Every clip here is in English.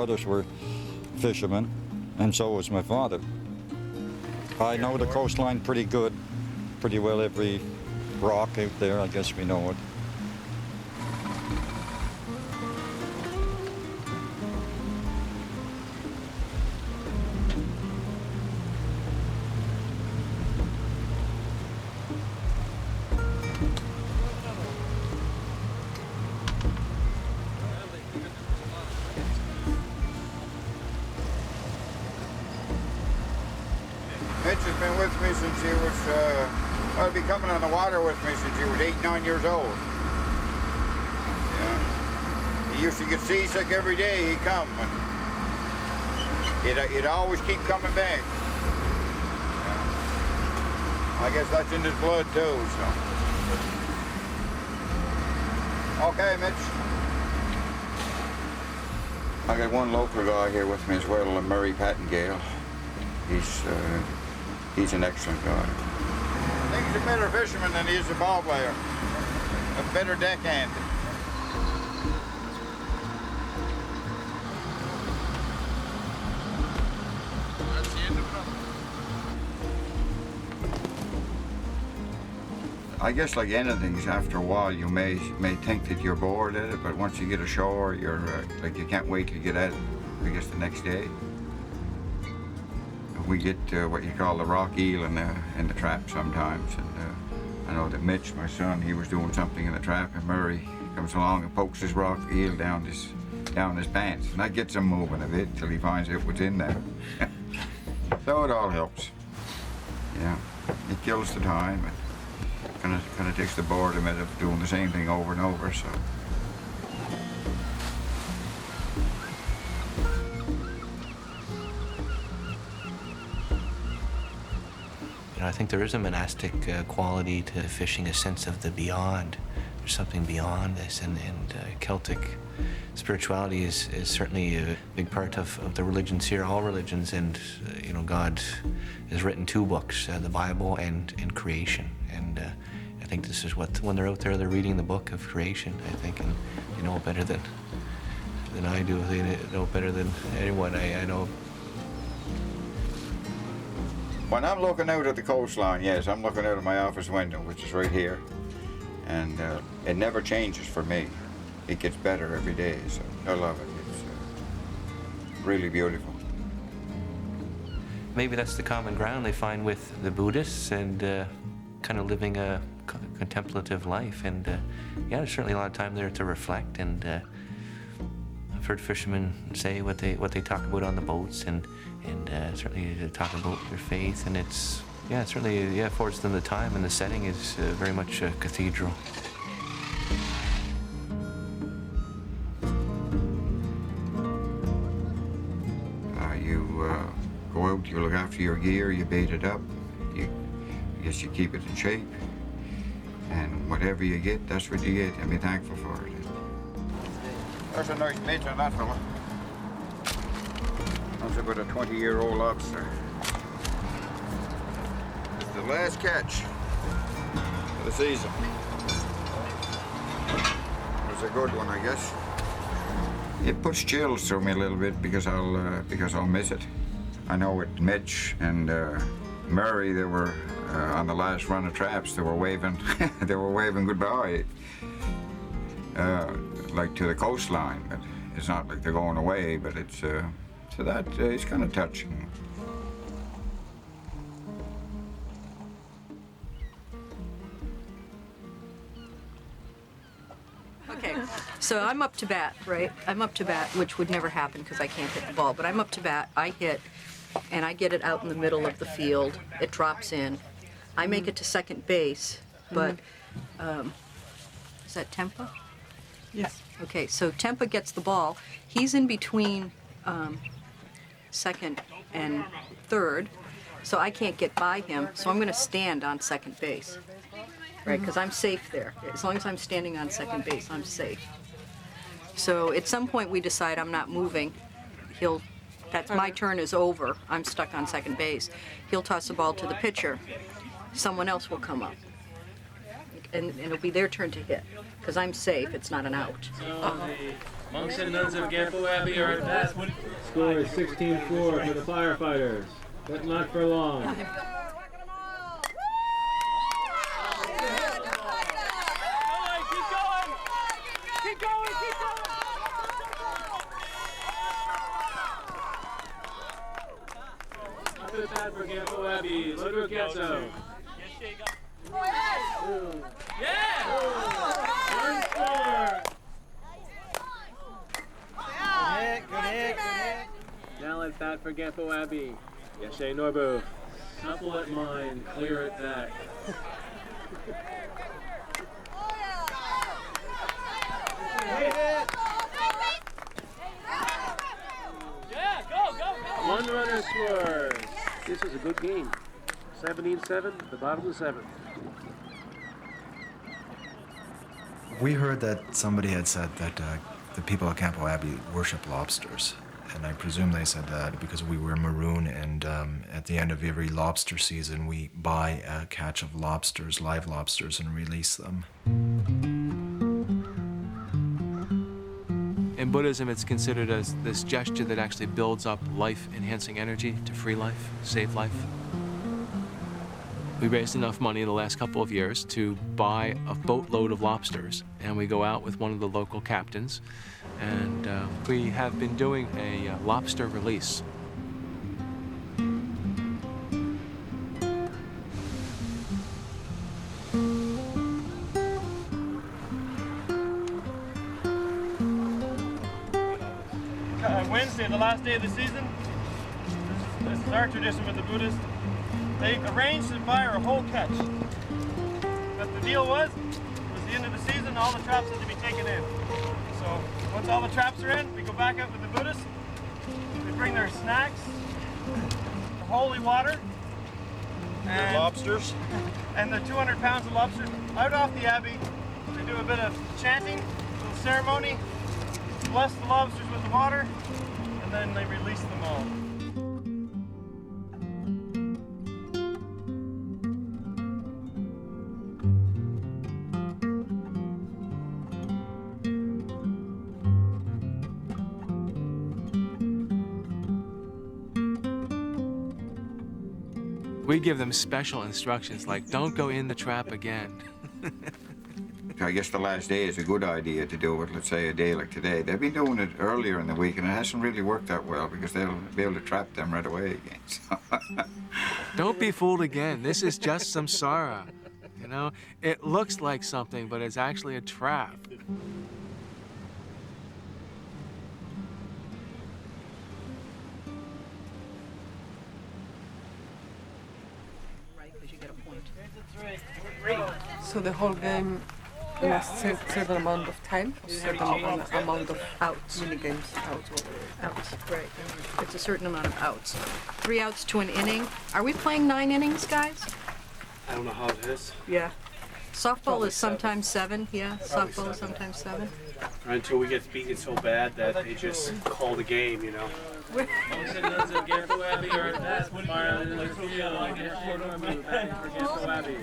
brothers were fishermen, and so was my father. I know the coastline pretty good, pretty well every rock out there, I guess we know it. Mitch has been with me since he was, well, he'll be coming on the water with me since he was 8, 9 years old. Yeah. He used to get seasick every day he'd come, and he'd always keep coming back. Yeah. I guess that's in his blood too, so. Okay, Mitch. I got one local guy here with me as well, Murray Pattengale. He's an excellent guy. I think he's a better fisherman than he is a ball player. A better deckhand. That's the end of it. I guess like anything, after a while you may think that you're bored at it, but once you get ashore, you're like you can't wait to get at it. I guess the next day. We get what you call the rock eel in the trap sometimes, and I know that Mitch, my son, he was doing something in the trap, and Murray comes along and pokes his rock eel down his pants, and that gets him moving a bit till he finds out what's in there. So it all helps. Yeah, it kills the time, and kind of takes the boredom out of doing the same thing over and over. So. I think there is a monastic quality to fishing, a sense of the beyond. There's something beyond this, and Celtic spirituality is certainly a big part of the religions here, all religions, and God has written 2 books, the Bible and creation, and I think this is what, when they're out there, they're reading the book of creation, I think, and they know better than I do. They know better than anyone I know. When I'm looking out at the coastline, yes, I'm looking out of my office window, which is right here, and it never changes for me. It gets better every day, so I love it. It's really beautiful. Maybe that's the common ground they find with the Buddhists and kind of living a contemplative life, and yeah, there's certainly a lot of time there to reflect, and I've heard fishermen say what they talk about on the boats, and certainly to talk about their faith, and it's certainly affords them the time, and the setting is very much a cathedral. You go out, you look after your gear, you bait it up, I guess you keep it in shape, and whatever you get, that's what you get, and be thankful for it. There's a nice bait on that fella. That's about a 20-year-old lobster. It's the last catch of the season. It was a good one, I guess. It puts chills through me a little bit because I'll miss it. I know with Mitch and Murray, they were on the last run of traps. They were waving, goodbye, like to the coastline. But it's not like they're going away. But it's so that it's kind of touching. Okay, so I'm up to bat, right? I'm up to bat, which would never happen because I can't hit the ball, but I'm up to bat, I hit, and I get it out in the middle of the field. It drops in. I make it to second base, but, is that Tempa? Yes. Okay, so Tempa gets the ball. He's in between second and third, so I can't get by him, so I'm going to stand on second base. Right, because I'm safe there. As long as I'm standing on second base, I'm safe. So at some point we decide I'm not moving. My turn is over. I'm stuck on second base. He'll toss the ball to the pitcher. Someone else will come up. And it'll be their turn to hit. Because I'm safe, it's not an out. Monks and nuns of Gampo Abbey are at bat. Score is 16-4 for the firefighters, but not for long. Up at bat for Gampo Abbey, Ludwig Getzo. One score. Now at bat for Gampo Abbey, Yeshe Norbu. Couple at mine, clear at back. One runner scores. This is a good game. 17-7, the bottom of the seventh. We heard that somebody had said that the people at Campo Abbey worship lobsters. And I presume they said that because we were maroon, and at the end of every lobster season, we buy a catch of lobsters, live lobsters, and release them. In Buddhism, it's considered as this gesture that actually builds up life-enhancing energy to free life, save life. We raised enough money in the last couple of years to buy a boatload of lobsters, and we go out with one of the local captains, and we have been doing a lobster release. Wednesday, the last day of the season. This is our tradition with the Buddhists. They arranged to fire a whole catch. But the deal was, it was the end of the season, all the traps had to be taken in. So once all the traps are in, we go back out with the Buddhists. They bring their snacks, the holy water, and Lobsters. and the 200 pounds of lobster out off the abbey. They do a bit of chanting, a little ceremony, bless the lobsters with the water, and then they release them all. We give them special instructions like, don't go in the trap again. I guess the last day is a good idea to do it, let's say a day like today. They've been doing it earlier in the week, and it hasn't really worked that well because they'll be able to trap them right away again. So. Don't be fooled again. This is just samsara. You know, it looks like something, but it's actually a trap. Right, because you get a point. So the whole game lasts a certain amount of time, or certain amount of Outs. mini games out. Outs, right. It's a certain amount of outs. 3 outs to an inning. Are we playing 9 innings, guys? I don't know how it is. Yeah. Softball is sometimes 7, yeah. Softball is sometimes 7. Until we get beaten so bad that they just call the game, you know. Monks and nuns of Gampo Abbey are at bat. Fire in the field. Gampo Abbey.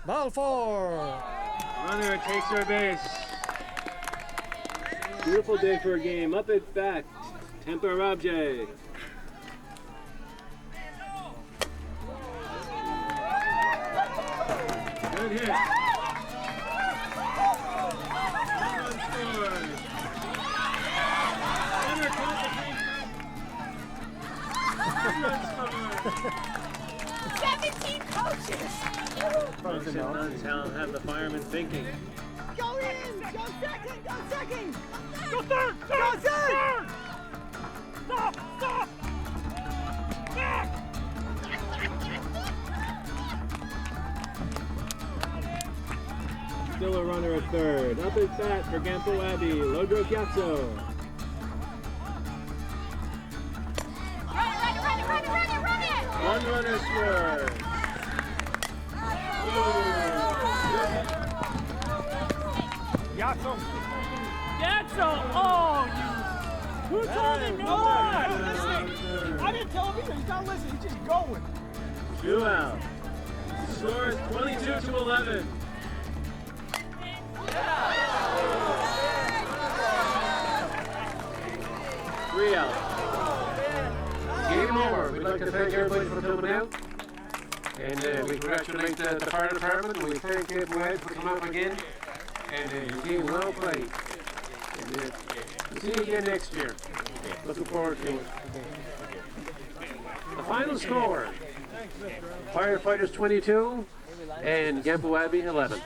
Ball 4. Runner takes her base. Beautiful day for a game. Up at bat, Temper Rabje. Good hit. Run scores. Runner caught the 17 coaches! Monks and nuns have the firemen thinking. Go in! Go second! Go second! Go third! Go third! Stop! Stop! Back! Still a runner at third. Up at bat for Gampo Abbey, Lodro Gyatso. Run it! One runner scores. Gyatso! Oh, you! Who told him no? I didn't tell him either. He's not listening. He's just going. 2 out. Score is 22-11. 3 out. Game over. We'd like to thank everybody for coming out. And we congratulate the fire department. And we thank Camp Wade for coming up again. And your game well played. And we'll see you again next year. Looking forward to it. The final score, Firefighters 22 and Gampo Abbey 11.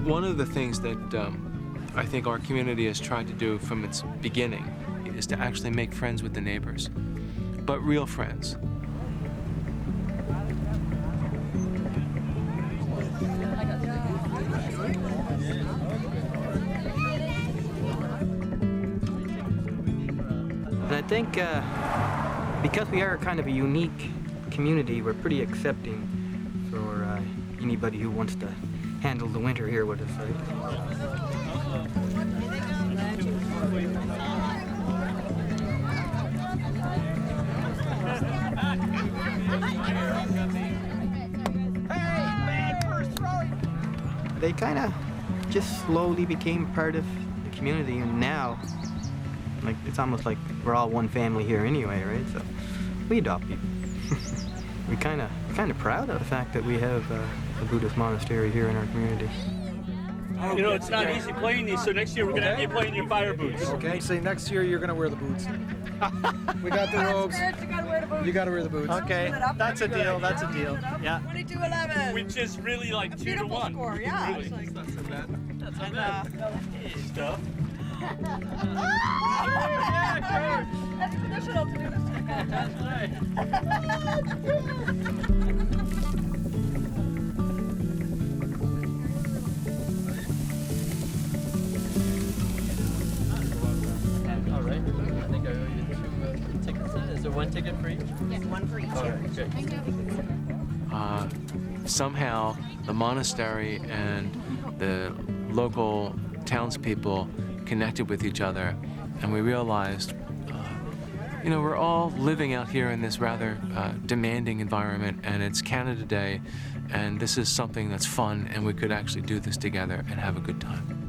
One of the things that I think our community has tried to do from its beginning is to actually make friends with the neighbors, but real friends. And I think because we are kind of a unique community, we're pretty accepting for anybody who wants to handle the winter here with us. They kind of just slowly became part of the community, and now, like, it's almost like we're all one family here anyway, right? So we adopt people. We're kind of proud of the fact that we have a Buddhist monastery here in our community. You know, it's not easy playing these, so next year we're going to have you playing your fire boots. Okay, so next year you're going to wear the boots. We got the robes. You got to wear the boots. Okay, that's a deal, that's a deal. Yeah. 22-11. Which is really like 2-1. Score, yeah. Really. That's not so bad. That's not bad. Stuff. That's traditional to do this. That's right. All right. I think I owe you 2 tickets. Is there 1 ticket for each? Yes, 1 for each. All right, good. Somehow the monastery and the local townspeople connected with each other, and we realized, you know, we're all living out here in this rather demanding environment, and it's Canada Day, and this is something that's fun, and we could actually do this together and have a good time.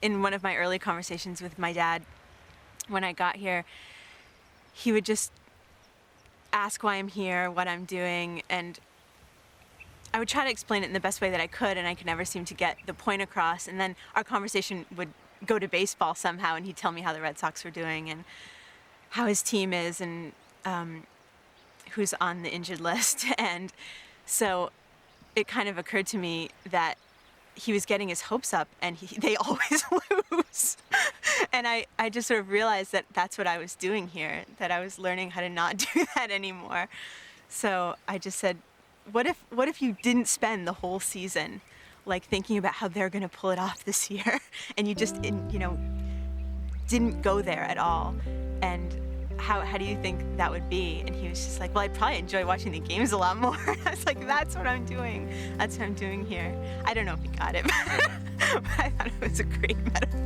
In one of my early conversations with my dad, when I got here, he would just ask why I'm here, what I'm doing, and I would try to explain it in the best way that I could, and I could never seem to get the point across. And then our conversation would go to baseball somehow, and he'd tell me how the Red Sox were doing and how his team is and who's on the injured list. And so it kind of occurred to me that he was getting his hopes up, and they always lose. And I just sort of realized that that's what I was doing here, that I was learning how to not do that anymore. So I just said, what if you didn't spend the whole season like thinking about how they're gonna pull it off this year, and you just didn't go there at all? And how do you think that would be? And he was just like, well, I'd probably enjoy watching the games a lot more. I was like, that's what I'm doing. That's what I'm doing here. I don't know if he got it, but I thought it was a great metaphor.